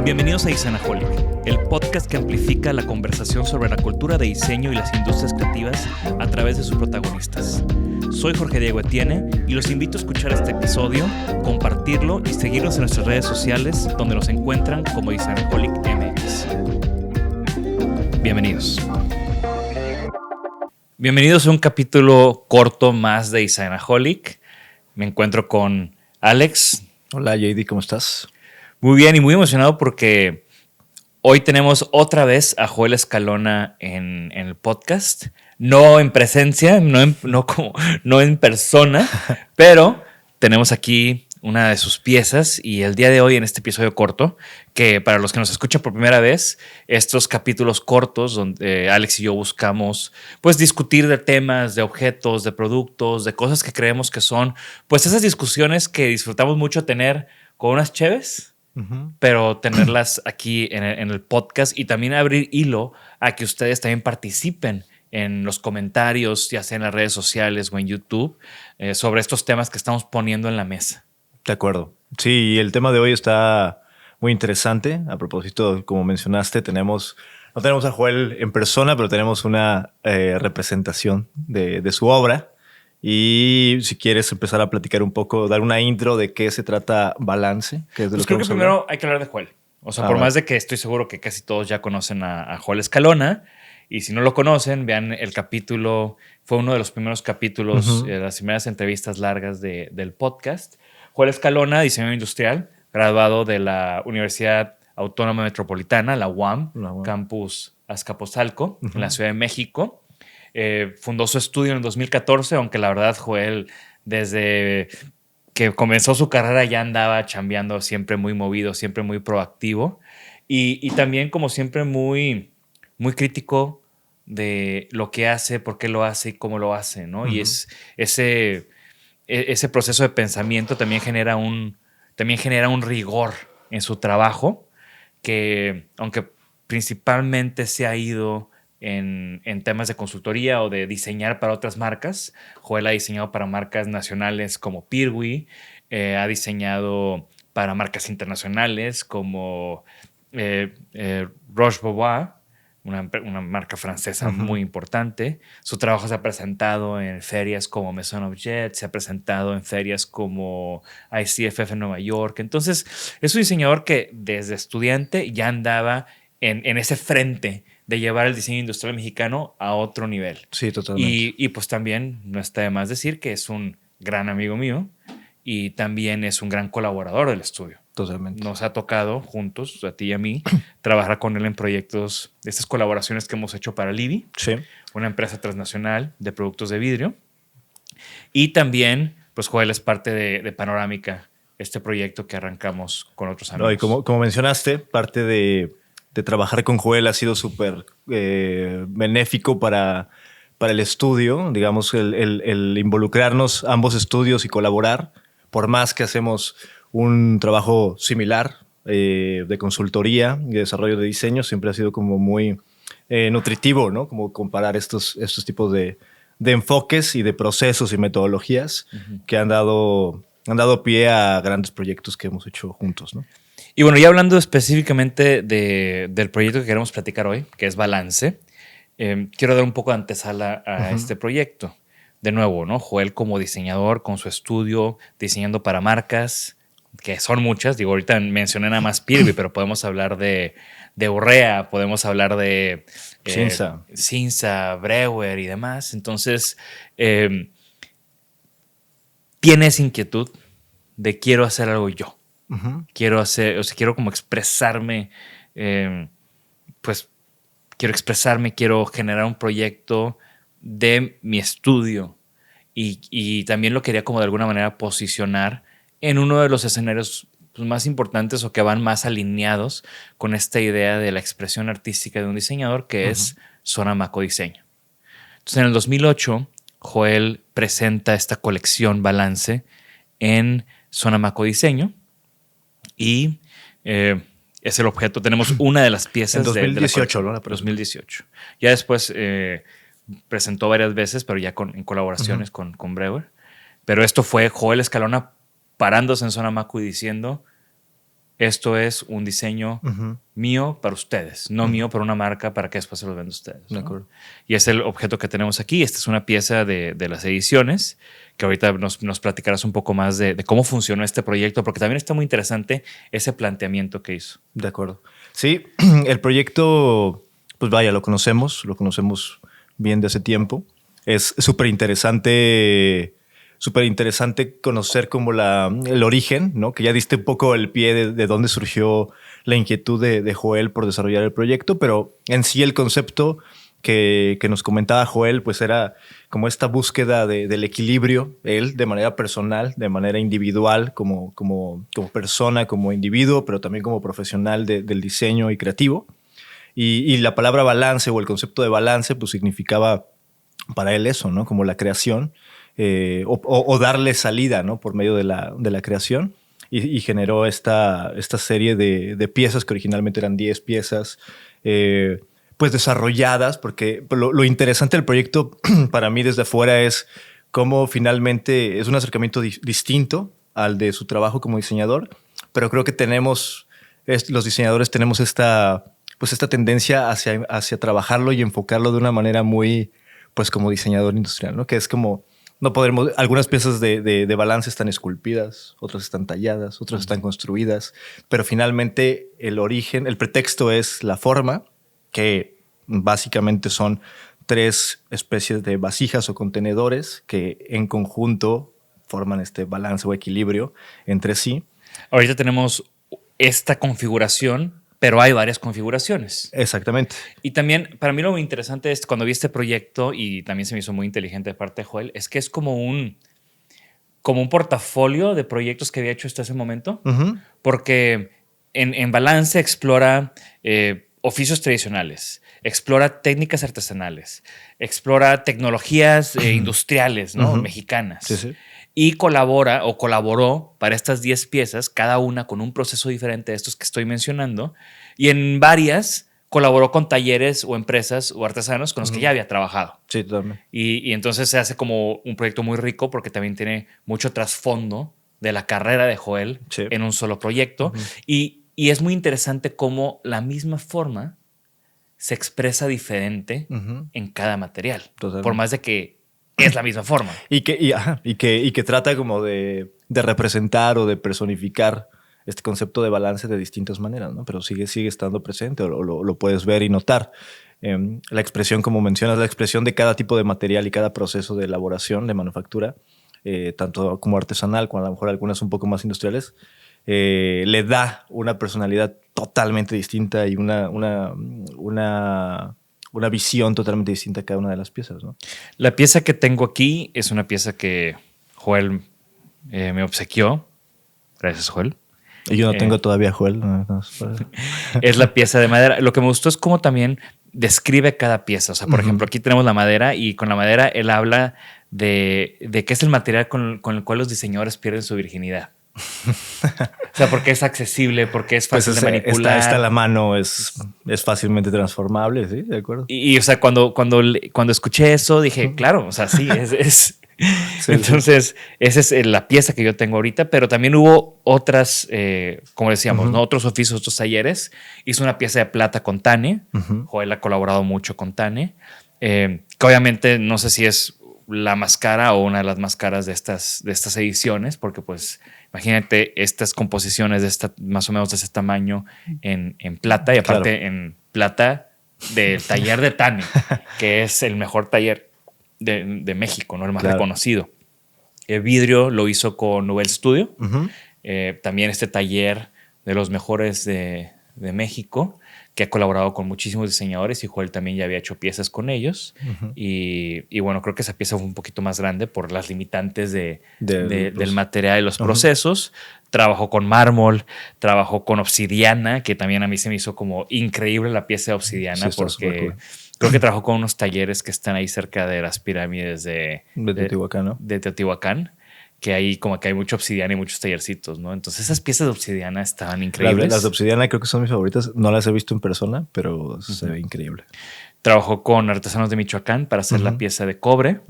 Bienvenidos a Designaholic, el podcast que amplifica la conversación sobre la cultura de diseño y las industrias creativas a través de sus protagonistas. Soy Jorge Diego Etienne y los invito a escuchar este episodio, compartirlo y seguirnos en nuestras redes sociales donde nos encuentran como Designaholic MX. Bienvenidos. Bienvenidos a un capítulo corto más de Designaholic. Me encuentro con Alex. Hola JD, ¿cómo estás? Muy bien y muy emocionado porque hoy tenemos otra vez a Joel Escalona en el podcast. No en presencia, no en persona, pero tenemos aquí una de sus piezas y el día de hoy en este episodio corto, que para los que nos escuchan por primera vez, estos capítulos cortos donde Alex y yo buscamos pues discutir de temas, de objetos, de productos, de cosas que creemos que son pues esas discusiones que disfrutamos mucho tener con unas cheves. Pero tenerlas aquí en el podcast y también abrir hilo a que ustedes también participen en los comentarios, ya sea en las redes sociales o en YouTube, sobre estos temas que estamos poniendo en la mesa. De acuerdo. Sí, el tema de hoy está muy interesante. A propósito, como mencionaste, no tenemos a Joel en persona, pero tenemos una representación de su obra. Y si quieres empezar a platicar un poco, dar una intro de qué se trata Balance. Que es de pues lo creo que primero hablar. hay que hablar de Joel. O sea, por más de que estoy seguro que casi todos ya conocen a Joel Escalona, y si no lo conocen, vean el capítulo, fue uno de los primeros capítulos, las primeras entrevistas largas del podcast. Joel Escalona, diseñador industrial, graduado de la Universidad Autónoma Metropolitana, la UAM, Campus Azcapotzalco, en la Ciudad de México. Fundó su estudio en el 2014, aunque la verdad Joel desde que comenzó su carrera ya andaba chambeando, siempre muy movido, siempre muy proactivo y también como siempre muy, muy crítico de lo que hace, por qué lo hace y cómo lo hace, ¿no? Y es ese proceso de pensamiento también genera un rigor en su trabajo que, aunque principalmente se ha ido en temas de consultoría o de diseñar para otras marcas. Joel ha diseñado para marcas nacionales como Pirwi, ha diseñado para marcas internacionales como Roche-Bobois, una marca francesa muy importante. Su trabajo se ha presentado en ferias como Maison Objet, se ha presentado en ferias como ICFF en Nueva York. Entonces, es un diseñador que desde estudiante ya andaba en ese frente de llevar el diseño industrial mexicano a otro nivel. Sí, totalmente. Y pues también no está de más decir que es un gran amigo mío y también es un gran colaborador del estudio. Totalmente. Nos ha tocado juntos, a ti y a mí, trabajar con él en proyectos, estas colaboraciones que hemos hecho para Livi, sí, una empresa transnacional de productos de vidrio. Y también, pues Joel es parte de Panorámica, este proyecto que arrancamos con otros amigos. No, y como mencionaste, parte de trabajar con Joel ha sido súper benéfico para el estudio, digamos, el involucrarnos ambos estudios y colaborar, por más que hacemos un trabajo similar de consultoría y de desarrollo de diseño, siempre ha sido como muy nutritivo, ¿no? Como comparar estos tipos de enfoques y de procesos y metodologías que han dado pie a grandes proyectos que hemos hecho juntos, ¿no? Y bueno, ya hablando específicamente del proyecto que queremos platicar hoy, que es Balance, quiero dar un poco de antesala a este proyecto. De nuevo, ¿no? Joel como diseñador, con su estudio, diseñando para marcas, que son muchas. Digo, ahorita mencioné nada más Pirwi, pero podemos hablar de Urrea, podemos hablar de Cinza, Breuer y demás. Entonces, tienes inquietud de quiero hacer algo yo. Quiero como expresarme, quiero generar un proyecto de mi estudio y también lo quería como de alguna manera posicionar en uno de los escenarios pues, más importantes o que van más alineados con esta idea de la expresión artística de un diseñador que es Sonamaco Diseño. Entonces en el 2008 Joel presenta esta colección Balance en Sonamaco Diseño y es el objeto. Tenemos una de las piezas en 2018, ¿no? 2018. Ya después presentó varias veces, pero ya en colaboraciones con Breuer. Pero esto fue Joel Escalona parándose en Sonamaco y diciendo: esto es un diseño mío para ustedes, no mío para una marca para que después se los venda a ustedes, ¿no? De acuerdo. Y es el objeto que tenemos aquí. Esta es una pieza de las ediciones, que ahorita nos platicarás un poco más de cómo funcionó este proyecto, porque también está muy interesante ese planteamiento que hizo. De acuerdo. Sí, el proyecto, pues vaya, lo conocemos bien de hace tiempo. Es súper interesante conocer como el origen, ¿no? Que ya diste un poco el pie de dónde surgió la inquietud de Joel por desarrollar el proyecto, pero en sí el concepto que nos comentaba Joel, pues era como esta búsqueda del equilibrio, él de manera personal, de manera individual, como persona, como individuo, pero también como profesional del diseño y creativo. Y la palabra balance o el concepto de balance, pues significaba para él eso, ¿no? Como la creación o darle salida, ¿no? Por medio de la creación. Y generó esta serie de piezas que originalmente eran 10 piezas, pues desarrolladas, porque lo interesante del proyecto para mí desde afuera es cómo finalmente es un acercamiento distinto al de su trabajo como diseñador, pero creo que los diseñadores tenemos esta tendencia hacia trabajarlo y enfocarlo de una manera muy, pues como diseñador industrial, ¿no? Que es como, no podemos, algunas piezas de balance están esculpidas, otras están talladas, otras están construidas, pero finalmente el origen, el pretexto es la forma, que básicamente son 3 especies de vasijas o contenedores que en conjunto forman este balance o equilibrio entre sí. Ahorita tenemos esta configuración, pero hay varias configuraciones. Exactamente. Y también, para mí lo muy interesante es cuando vi este proyecto, y también se me hizo muy inteligente de parte de Joel, es que es como un portafolio de proyectos que había hecho hasta ese momento, porque en Balance explora oficios tradicionales, explora técnicas artesanales, explora tecnologías industriales, ¿no? Mexicanas. Sí, sí. Y colaboró para estas 10 piezas, cada una con un proceso diferente de estos que estoy mencionando, y en varias colaboró con talleres o empresas o artesanos con los que ya había trabajado. Sí, totalmente. Y entonces se hace como un proyecto muy rico porque también tiene mucho trasfondo de la carrera de Joel en un solo proyecto. Y es muy interesante cómo la misma forma se expresa diferente en cada material. Totalmente. Por más de que es la misma forma. Y que trata como de representar o de personificar este concepto de balance de distintas maneras, ¿no? Pero sigue estando presente o lo puedes ver y notar. La expresión, como mencionas, la expresión de cada tipo de material y cada proceso de elaboración, de manufactura, tanto como artesanal, como a lo mejor algunas un poco más industriales, le da una personalidad totalmente distinta y una visión totalmente distinta a cada una de las piezas, ¿no? La pieza que tengo aquí es una pieza que Joel me obsequió. Gracias, Joel. Y yo no tengo todavía Joel. Es la pieza de madera. Lo que me gustó es cómo también describe cada pieza. O sea, por ejemplo, aquí tenemos la madera y con la madera él habla de qué es el material con el cual los diseñadores pierden su virginidad. O sea, porque es accesible, porque es fácil de manipular. Está a la mano, es fácilmente transformable, ¿sí? De acuerdo. Y o sea, cuando escuché eso, dije, claro, o sea, sí, es Sí, entonces, esa es la pieza que yo tengo ahorita, pero también hubo otras, como decíamos, ¿no? Otros oficios, otros talleres. Hizo una pieza de plata con Tane. Joel ha colaborado mucho con Tane, que obviamente no sé si es la más cara o una de las más caras de estas ediciones, porque pues imagínate estas composiciones más o menos de ese tamaño en plata, y aparte en plata del taller de Tane, que es el mejor taller de México, ¿no? El más reconocido. El vidrio lo hizo con Nouvel Studio. También este taller de los mejores de México, que ha colaborado con muchísimos diseñadores, y Joel también ya había hecho piezas con ellos. Y bueno, creo que esa pieza fue un poquito más grande por las limitantes del material y los procesos. Trabajó con mármol, trabajó con obsidiana, que también a mí se me hizo como increíble la pieza de obsidiana, porque creo que trabajó con unos talleres que están ahí cerca de las pirámides de Teotihuacán, ¿no? De Teotihuacán, que ahí como que hay mucho obsidiana y muchos tallercitos, ¿no? Entonces esas piezas de obsidiana estaban increíbles. Las de obsidiana creo que son mis favoritas. No las he visto en persona, pero se ve increíble. Trabajó con artesanos de Michoacán para hacer la pieza de cobre.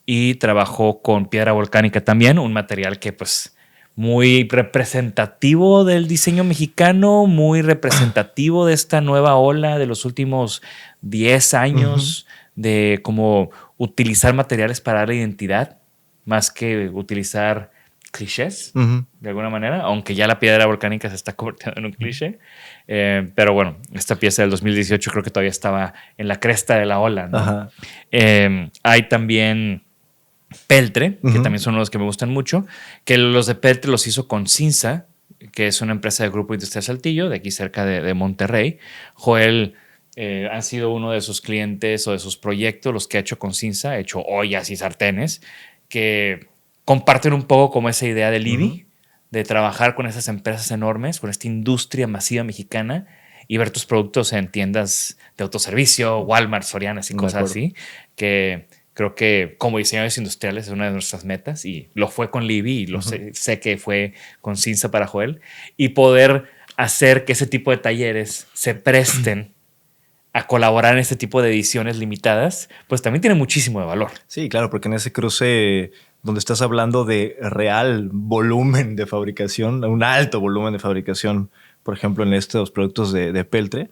Y trabajó con piedra volcánica también, un material que pues muy representativo del diseño mexicano, muy representativo de esta nueva ola de los últimos 10 años de cómo utilizar materiales para dar identidad, más que utilizar clichés, de alguna manera, aunque ya la piedra volcánica se está convirtiendo en un cliché. Pero bueno, esta pieza del 2018 creo que todavía estaba en la cresta de la ola, ¿no? Hay también Peltre, que también son los que me gustan mucho, que los de Peltre los hizo con Cinza, que es una empresa del Grupo Industrial Saltillo, de aquí cerca de Monterrey. Joel han sido uno de sus clientes o de sus proyectos, los que ha hecho con Cinza, ha hecho ollas y sartenes, que comparten un poco como esa idea del IBI, de trabajar con esas empresas enormes, con esta industria masiva mexicana y ver tus productos en tiendas de autoservicio, Walmart, Sorianas y cosas así, que creo que como diseñadores industriales es una de nuestras metas y lo fue con Libby y sé que fue con Cinza para Joel, y poder hacer que ese tipo de talleres se presten a colaborar en este tipo de ediciones limitadas, pues también tiene muchísimo de valor. Sí, claro, porque en ese cruce donde estás hablando de real volumen de fabricación, un alto volumen de fabricación, por ejemplo, en estos productos de Peltre,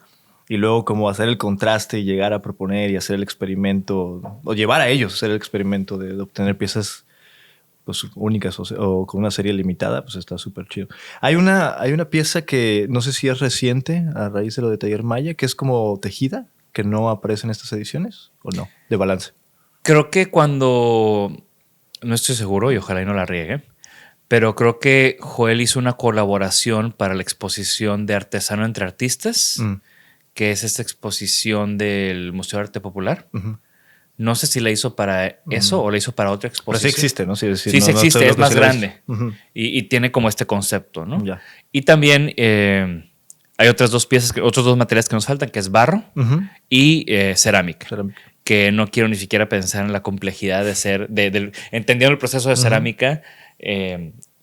y luego como hacer el contraste y llegar a proponer y hacer el experimento, o llevar a ellos a hacer el experimento de obtener piezas pues, únicas o con una serie limitada, pues está súper chido. Hay una pieza que no sé si es reciente, a raíz de lo de Taller Maya, que es como tejida, que no aparece en estas ediciones, ¿o no? De balance. Creo que cuando... No estoy seguro y ojalá y no la riegue, pero creo que Joel hizo una colaboración para la exposición de Artesano entre Artistas, que es esta exposición del Museo de Arte Popular. No sé si la hizo para eso o la hizo para otra exposición. Pero sí existe, ¿no? Sí, sí existe, es más grande. Y tiene como este concepto, ¿no? Ya. Y también hay otras dos piezas, otros dos materiales que nos faltan, que es barro y cerámica. Que no quiero ni siquiera pensar en la complejidad de ser, entendiendo el proceso de cerámica,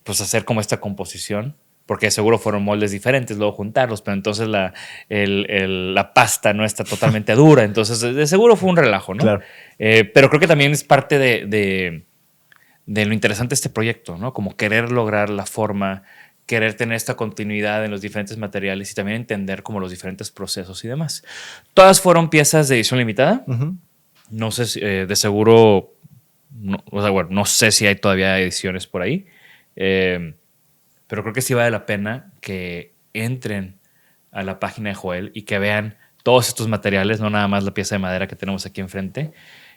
pues hacer como esta composición, porque seguro fueron moldes diferentes, luego juntarlos, pero entonces la pasta no está totalmente dura, entonces de seguro fue un relajo, ¿no? Claro. Pero creo que también es parte de lo interesante de este proyecto, ¿no? Como querer lograr la forma, querer tener esta continuidad en los diferentes materiales y también entender como los diferentes procesos y demás. Todas fueron piezas de edición limitada. No sé si, de seguro, no sé si hay todavía ediciones por ahí, pero creo que sí vale la pena que entren a la página de Joel y que vean todos estos materiales, no nada más la pieza de madera que tenemos aquí enfrente.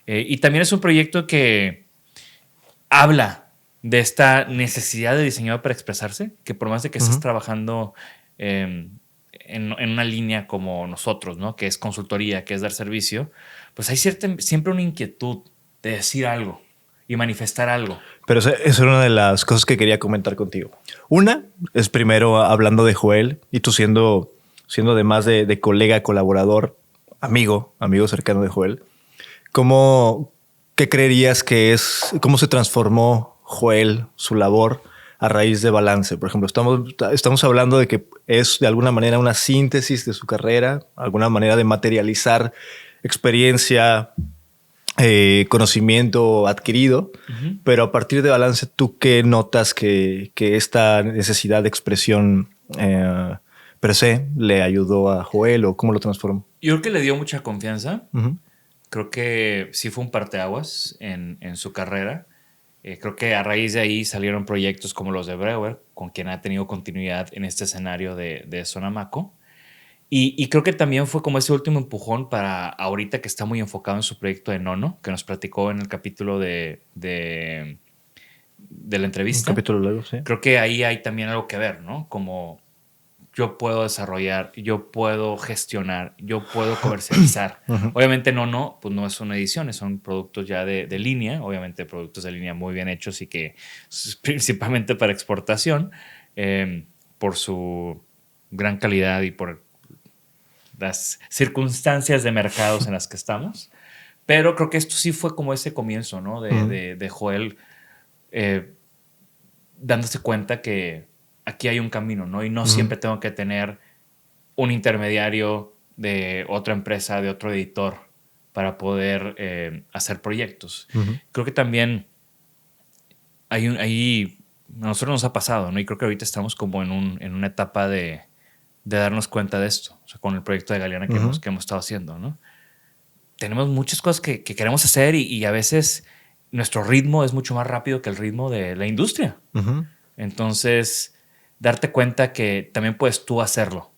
Y también es un proyecto que habla de esta necesidad de diseñador para expresarse, que por más de que estés trabajando en una línea como nosotros, ¿no? Que es consultoría, que es dar servicio, pues hay siempre una inquietud de decir algo y manifestar algo. Pero esa es una de las cosas que quería comentar contigo. Una es primero hablando de Joel y tú siendo además de colega, colaborador, amigo cercano de Joel, ¿qué creerías que es, cómo se transformó Joel, su labor a raíz de Balance? Por ejemplo, estamos hablando de que es de alguna manera una síntesis de su carrera, alguna manera de materializar experiencia, conocimiento adquirido, pero a partir de Balance, ¿tú qué notas que esta necesidad de expresión per se le ayudó a Joel o cómo lo transformó? Yo creo que le dio mucha confianza. Creo que sí fue un parteaguas en su carrera. Creo que a raíz de ahí salieron proyectos como los de Breuer, con quien ha tenido continuidad en este escenario de Sonamaco. Y creo que también fue como ese último empujón para ahorita que está muy enfocado en su proyecto de Nono, que nos platicó en el capítulo de la entrevista. Un capítulo largo, sí. Creo que ahí hay también algo que ver, ¿no? Como yo puedo desarrollar, yo puedo gestionar, yo puedo comercializar. Obviamente pues no es una edición, son productos ya de línea, obviamente productos de línea muy bien hechos y que principalmente para exportación, por su gran calidad y por las circunstancias de mercados en las que estamos. Pero creo que esto sí fue como ese comienzo, ¿no? De Joel dándose cuenta que aquí hay un camino, ¿no? Y no siempre tengo que tener un intermediario de otra empresa, de otro editor, para poder hacer proyectos. Creo que también hay a nosotros nos ha pasado, ¿no? Y creo que ahorita estamos como en una etapa de darnos cuenta de esto, o sea, con el proyecto de Galeana que hemos estado haciendo, ¿no? Tenemos muchas cosas que queremos hacer y a veces nuestro ritmo es mucho más rápido que el ritmo de la industria. Entonces, darte cuenta que también puedes tú hacerlo.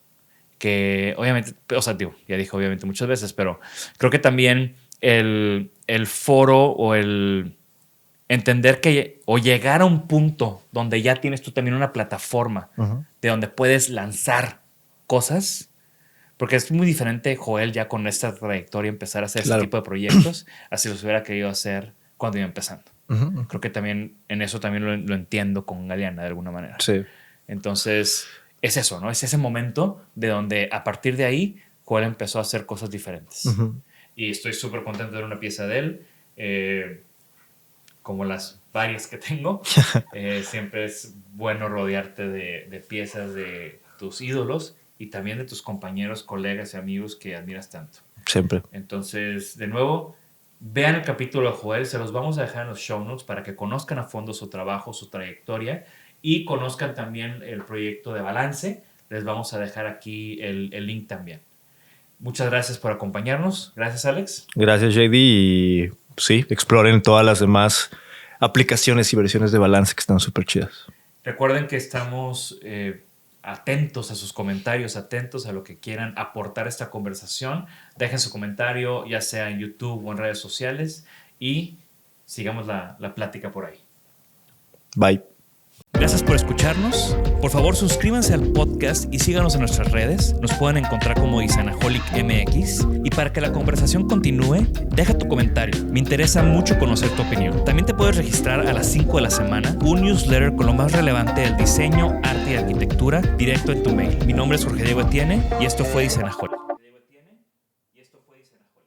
Que obviamente, o sea, digo, ya dije obviamente muchas veces, pero creo que también el foro o el entender que o llegar a un punto donde ya tienes tú también una plataforma de donde puedes lanzar cosas, porque es muy diferente Joel ya con esta trayectoria empezar a hacer ese tipo de proyectos así los hubiera querido hacer cuando iba empezando. Creo que también en eso también lo entiendo con Galeana de alguna manera. Sí. Entonces es eso, ¿no? Es ese momento de donde a partir de ahí Joel empezó a hacer cosas diferentes. Y estoy súper contento de ver una pieza de él, como las varias que tengo. Siempre es bueno rodearte de piezas de tus ídolos y también de tus compañeros, colegas y amigos que admiras tanto. Siempre. Entonces, de nuevo, vean el capítulo de Joel. Se los vamos a dejar en los show notes para que conozcan a fondo su trabajo, su trayectoria y conozcan también el proyecto de Balance. Les vamos a dejar aquí el link también. Muchas gracias por acompañarnos. Gracias, Alex. Gracias, JD. Y sí, exploren todas las demás aplicaciones y versiones de Balance que están súper chidas. Recuerden que estamos atentos a sus comentarios, atentos a lo que quieran aportar a esta conversación. Dejen su comentario, ya sea en YouTube o en redes sociales, y sigamos la plática por ahí. Bye. Gracias por escucharnos. Por favor, suscríbanse al podcast y síganos en nuestras redes. Nos pueden encontrar como Designaholic MX. Y para que la conversación continúe, deja tu comentario. Me interesa mucho conocer tu opinión. También te puedes registrar a las 5 de la semana un newsletter con lo más relevante del diseño, arte y arquitectura directo en tu mail. Mi nombre es Jorge Diego Etienne y esto fue Designaholic.